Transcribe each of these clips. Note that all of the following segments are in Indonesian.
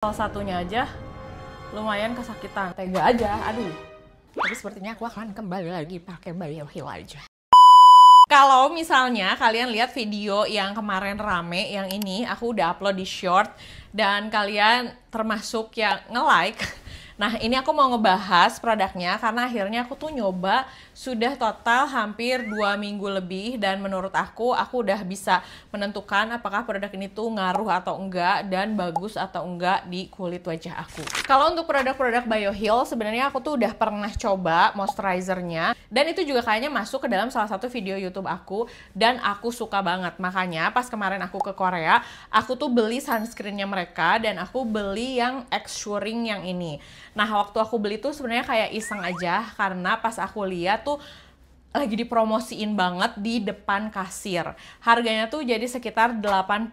Salah satunya aja lumayan kesakitan. Tega aja, aduh. Tapi sepertinya aku akan kembali lagi pakai BioHeal aja. Kalau misalnya kalian lihat video yang kemarin rame, yang ini aku udah upload di short, dan kalian termasuk yang nge-like. Nah, ini aku mau ngebahas produknya karena akhirnya aku tuh nyoba sudah total hampir 2 minggu lebih, dan menurut aku udah bisa menentukan apakah produk ini tuh ngaruh atau enggak dan bagus atau enggak di kulit wajah aku. Kalau untuk produk-produk BioHeal sebenarnya aku tuh udah pernah coba moisturizernya, dan itu juga kayaknya masuk ke dalam salah satu video YouTube aku dan aku suka banget. Makanya pas kemarin aku ke Korea, aku tuh beli sunscreennya mereka dan aku beli yang Exuring yang ini. Nah, waktu aku beli tuh sebenarnya kayak iseng aja karena pas aku lihat tuh lagi dipromosiin banget di depan kasir. Harganya tuh jadi sekitar 84.000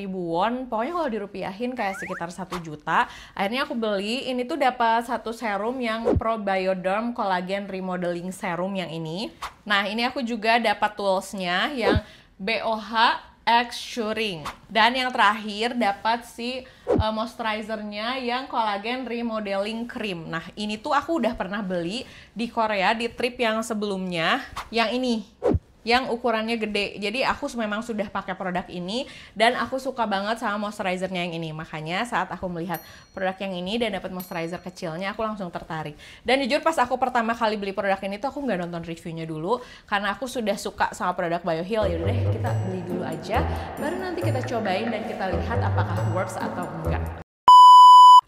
won. Pokoknya kalau dirupiahin kayak sekitar 1 juta. Akhirnya aku beli. Ini tuh dapat satu serum yang Probioderm Collagen Remodeling Serum yang ini. Nah, ini aku juga dapat toolsnya yang BOH Exuring. Dan yang terakhir dapat si moisturizernya yang Collagen Remodeling Cream. Nah, ini tuh aku udah pernah beli di Korea di trip yang sebelumnya. Yang ini, yang ukurannya gede. Jadi aku memang sudah pakai produk ini dan aku suka banget sama moisturizernya yang ini. Makanya saat aku melihat produk yang ini dan dapat moisturizer kecilnya, aku langsung tertarik. Dan jujur pas aku pertama kali beli produk ini tuh aku nggak nonton reviewnya dulu karena aku sudah suka sama produk BioHeal. Yaudah deh, kita beli dulu aja, baru nanti kita cobain dan kita lihat apakah works atau enggak.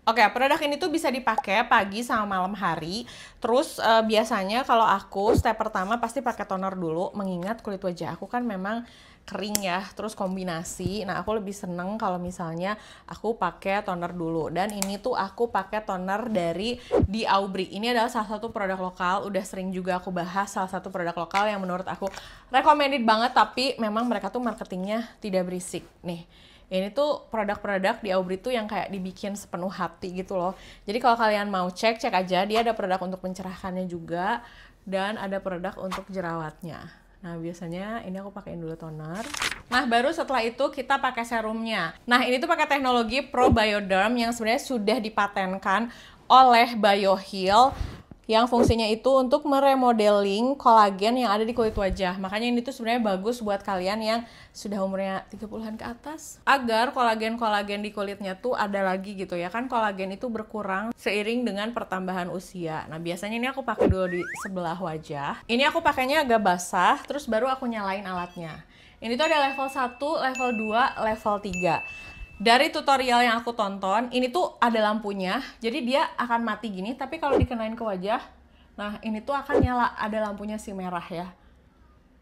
Oke, produk ini tuh bisa dipakai pagi sama malam hari. Terus biasanya kalau aku step pertama pasti pakai toner dulu, mengingat kulit wajah aku kan memang kering ya, terus kombinasi. Nah, aku lebih seneng kalau misalnya aku pakai toner dulu. Dan ini tuh aku pakai toner dari Di Aubry. Ini adalah salah satu produk lokal, udah sering juga aku bahas salah satu produk lokal yang menurut aku recommended banget, tapi memang mereka tuh marketingnya tidak berisik. Nih, ini tuh produk-produk Di Aubry tuh yang kayak dibikin sepenuh hati gitu loh. Jadi kalau kalian mau cek aja, dia ada produk untuk mencerahkannya juga dan ada produk untuk jerawatnya. Nah, biasanya ini aku pakein dulu toner. Nah, baru setelah itu kita pakai serumnya. Nah, ini tuh pakai teknologi Probioderm yang sebenarnya sudah dipatenkan oleh BioHeal, yang fungsinya itu untuk meremodeling kolagen yang ada di kulit wajah. Makanya ini tuh sebenarnya bagus buat kalian yang sudah umurnya 30-an ke atas, agar kolagen-kolagen di kulitnya tuh ada lagi gitu ya. Kan kolagen itu berkurang seiring dengan pertambahan usia. Nah, biasanya ini aku pakai dulu di sebelah wajah. Ini aku pakainya agak basah, terus baru aku nyalain alatnya. Ini tuh ada level 1, level 2, level 3. Dari tutorial yang aku tonton, ini tuh ada lampunya, jadi dia akan mati gini, tapi kalau dikenain ke wajah, nah ini tuh akan nyala, ada lampunya si merah ya.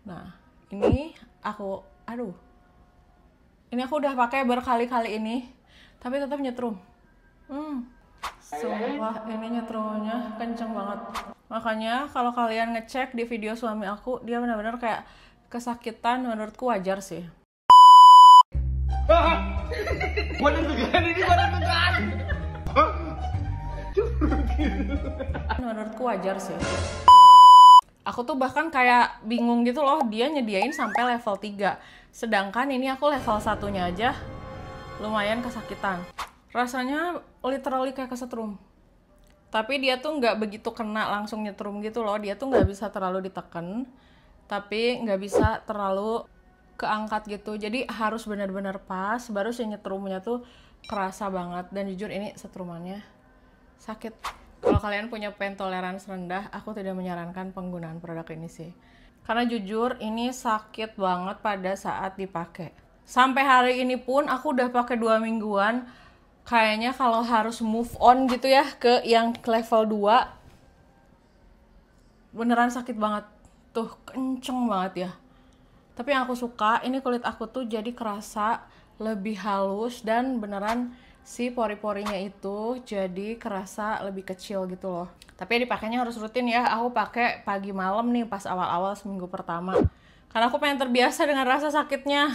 Nah, ini aku, ini aku udah pakai berkali-kali ini, tapi tetap nyetrum. Sumpah, ini nyetrumnya kenceng banget. Makanya kalau kalian ngecek di video suami aku, dia benar-benar kayak kesakitan, menurutku wajar sih. Menurutku wajar sih. Aku tuh bahkan kayak bingung gitu loh, dia nyediain sampai level 3. Sedangkan ini aku level 1-nya aja lumayan kesakitan. Rasanya literally kayak kesetrum. Tapi dia tuh nggak begitu kena langsung nyetrum gitu loh. Dia tuh nggak bisa terlalu ditekan, tapi nggak bisa terlalu keangkat gitu. Jadi harus benar-benar pas, baru si nyetrumnya tuh kerasa banget. Dan jujur ini setrumannya sakit. Kalau kalian punya pain tolerance rendah, aku tidak menyarankan penggunaan produk ini sih. Karena jujur ini sakit banget pada saat dipakai. Sampai hari ini pun aku udah pakai 2 mingguan. Kayaknya kalau harus move on gitu ya ke yang level 2, beneran sakit banget. Tuh, kenceng banget ya. Tapi yang aku suka, ini kulit aku tuh jadi kerasa lebih halus dan beneran si pori-porinya itu jadi kerasa lebih kecil gitu loh. Tapi dipakainya harus rutin ya. Aku pakai pagi malam nih pas awal-awal seminggu pertama. Karena aku pengen terbiasa dengan rasa sakitnya.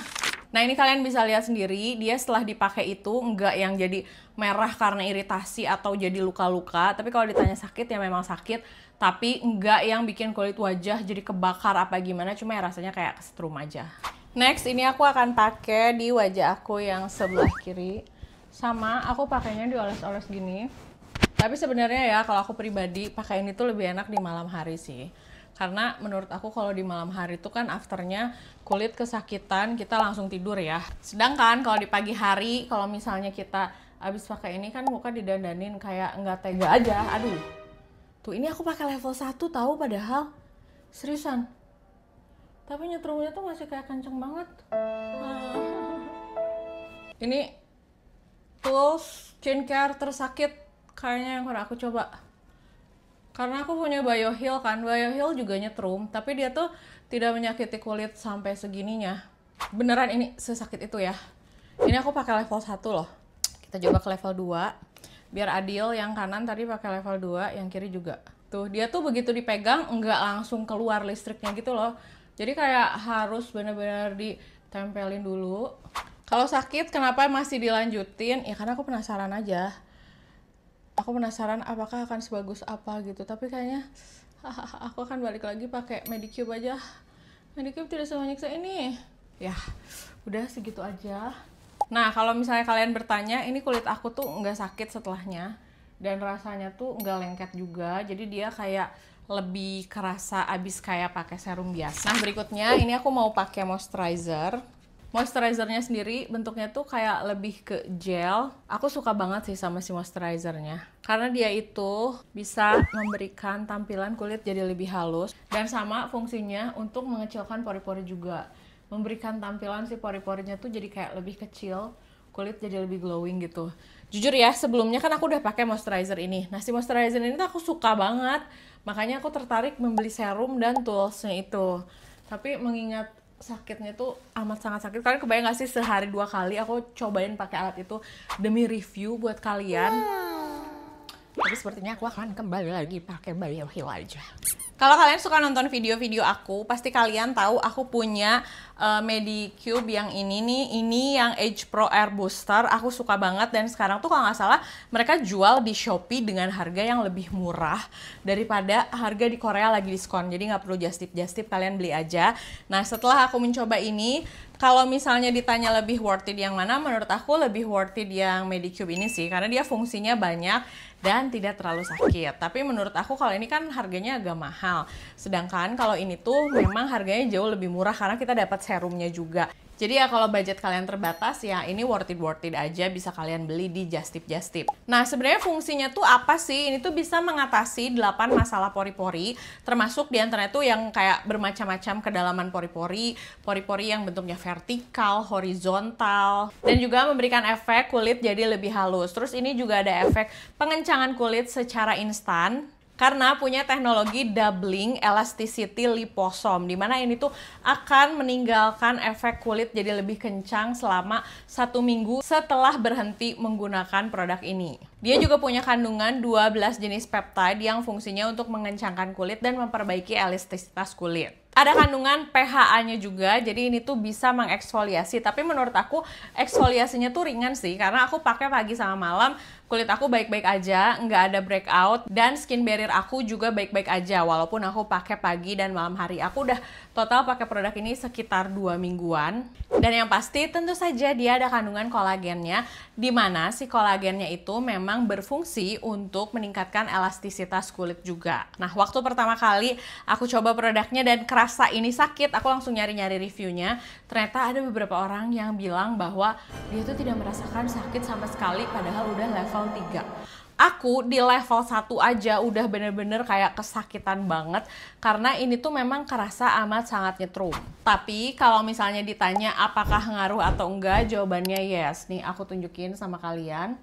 Nah, ini kalian bisa lihat sendiri, dia setelah dipakai itu enggak yang jadi merah karena iritasi atau jadi luka-luka. Tapi kalau ditanya sakit ya memang sakit, tapi enggak yang bikin kulit wajah jadi kebakar apa gimana, cuma ya rasanya kayak kesetrum aja. Next, ini aku akan pakai di wajah aku yang sebelah kiri. Sama aku pakainya dioles-oles gini. Tapi sebenarnya ya kalau aku pribadi pakai ini tuh lebih enak di malam hari sih. Karena menurut aku kalau di malam hari itu kan afternya kulit kesakitan, kita langsung tidur ya. Sedangkan kalau di pagi hari, kalau misalnya kita abis pakai ini kan muka didandanin kayak nggak tega aja. Aduh, tuh ini aku pakai level 1 tahu padahal. Seriusan. Tapi nyetrumnya tuh masih kayak kenceng banget. Ini tools skincare tersakit kayaknya yang pernah aku coba. Karena aku punya BioHeal kan, BioHeal juga nyetrum, tapi dia tuh tidak menyakiti kulit sampai segininya. Beneran ini sesakit itu ya. Ini aku pakai level 1 loh. Kita coba ke level 2. Biar adil, yang kanan tadi pakai level 2, yang kiri juga. Tuh, dia tuh begitu dipegang nggak langsung keluar listriknya gitu loh. Jadi kayak harus bener-bener ditempelin dulu. Kalau sakit kenapa masih dilanjutin? Ya karena aku penasaran aja. Aku penasaran apakah akan sebagus apa gitu, tapi kayaknya aku akan balik lagi pakai Medicube aja. Medicube tidak senyiksa ini. Ya, udah segitu aja. Nah, kalau misalnya kalian bertanya, ini kulit aku tuh nggak sakit setelahnya. Dan rasanya tuh nggak lengket juga, jadi dia kayak lebih kerasa abis kayak pakai serum biasa. Nah, berikutnya ini aku mau pakai moisturizer. Moisturizernya sendiri bentuknya tuh kayak lebih ke gel. Aku suka banget sih sama si moisturizernya. Karena dia itu bisa memberikan tampilan kulit jadi lebih halus. Dan sama fungsinya untuk mengecilkan pori-pori juga. Memberikan tampilan si pori-porinya tuh jadi kayak lebih kecil. Kulit jadi lebih glowing gitu. Jujur ya, sebelumnya kan aku udah pakai moisturizer ini. Nah, si moisturizer ini tuh aku suka banget. Makanya aku tertarik membeli serum dan toolsnya itu. Tapi mengingat sakitnya tuh amat sangat sakit. Kalian kebayang gak sih sehari 2 kali aku cobain pakai alat itu demi review buat kalian. Tapi sepertinya aku akan kembali lagi pakai BioHeal aja. Kalau kalian suka nonton video-video aku, pasti kalian tahu aku punya Medicube yang ini nih, ini yang Age Pro Air Booster. Aku suka banget dan sekarang tuh kalau nggak salah mereka jual di Shopee dengan harga yang lebih murah daripada harga di Korea lagi diskon. Jadi nggak perlu just tip, kalian beli aja. Nah, setelah aku mencoba ini, kalau misalnya ditanya lebih worth it yang mana, menurut aku lebih worth it yang Medicube ini sih, karena dia fungsinya banyak dan tidak terlalu sakit. Tapi menurut aku kalau ini kan harganya agak mahal. Sedangkan kalau ini tuh memang harganya jauh lebih murah karena kita dapat serumnya juga. Jadi ya kalau budget kalian terbatas ya ini worth it aja, bisa kalian beli di Just Tip. Nah, sebenarnya fungsinya tuh apa sih? Ini tuh bisa mengatasi 8 masalah pori-pori, termasuk diantaranya tuh yang kayak bermacam-macam kedalaman pori-pori, pori-pori yang bentuknya vertikal, horizontal, dan juga memberikan efek kulit jadi lebih halus. Terus ini juga ada efek pengencangan kulit secara instan. Karena punya teknologi doubling elasticity liposome, dimana ini tuh akan meninggalkan efek kulit jadi lebih kencang selama 1 minggu setelah berhenti menggunakan produk ini. Dia juga punya kandungan 12 jenis peptide yang fungsinya untuk mengencangkan kulit dan memperbaiki elastisitas kulit. Ada kandungan PHA-nya juga, jadi ini tuh bisa mengeksfoliasi. Tapi menurut aku eksfoliasinya tuh ringan sih, karena aku pakai pagi sama malam, kulit aku baik-baik aja, nggak ada breakout, dan skin barrier aku juga baik-baik aja. Walaupun aku pakai pagi dan malam hari, aku udah total pakai produk ini sekitar 2 mingguan. Dan yang pasti tentu saja dia ada kandungan kolagennya, di mana si kolagennya itu memang berfungsi untuk meningkatkan elastisitas kulit juga. Nah, waktu pertama kali aku coba produknya dan rasa ini sakit, aku langsung nyari-nyari reviewnya. Ternyata ada beberapa orang yang bilang bahwa dia tuh tidak merasakan sakit sama sekali padahal udah level 3. Aku di level 1 aja udah bener-bener kayak kesakitan banget karena ini tuh memang kerasa amat sangat nyetrum. Tapi kalau misalnya ditanya apakah ngaruh atau enggak, jawabannya yes. Nih aku tunjukin sama kalian.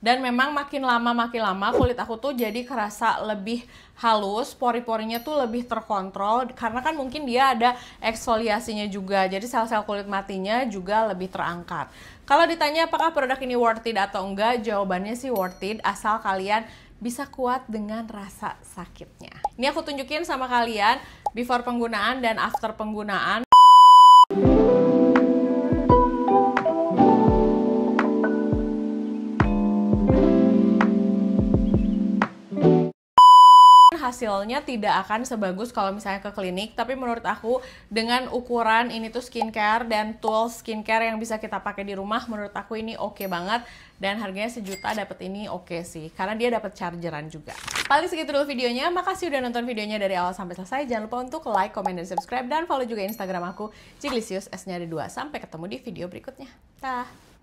Dan memang makin lama kulit aku tuh jadi kerasa lebih halus, pori-porinya tuh lebih terkontrol karena kan mungkin dia ada eksfoliasinya juga. Jadi sel-sel kulit matinya juga lebih terangkat. Kalau ditanya apakah produk ini worth it atau enggak, jawabannya sih worth it asal kalian bisa kuat dengan rasa sakitnya. Ini aku tunjukin sama kalian before penggunaan dan after penggunaan. hasilnya tidak akan sebagus kalau misalnya ke klinik. Tapi menurut aku dengan ukuran ini tuh skincare dan tools skincare yang bisa kita pakai di rumah, menurut aku ini oke banget. Dan harganya sejuta dapet ini oke sih, karena dia dapat chargeran juga. Paling segitu dulu videonya. Makasih udah nonton videonya dari awal sampai selesai. Jangan lupa untuk like, comment, dan subscribe. Dan follow juga Instagram aku, Jiglisius, S-nya ada 2. Sampai ketemu di video berikutnya. Dah.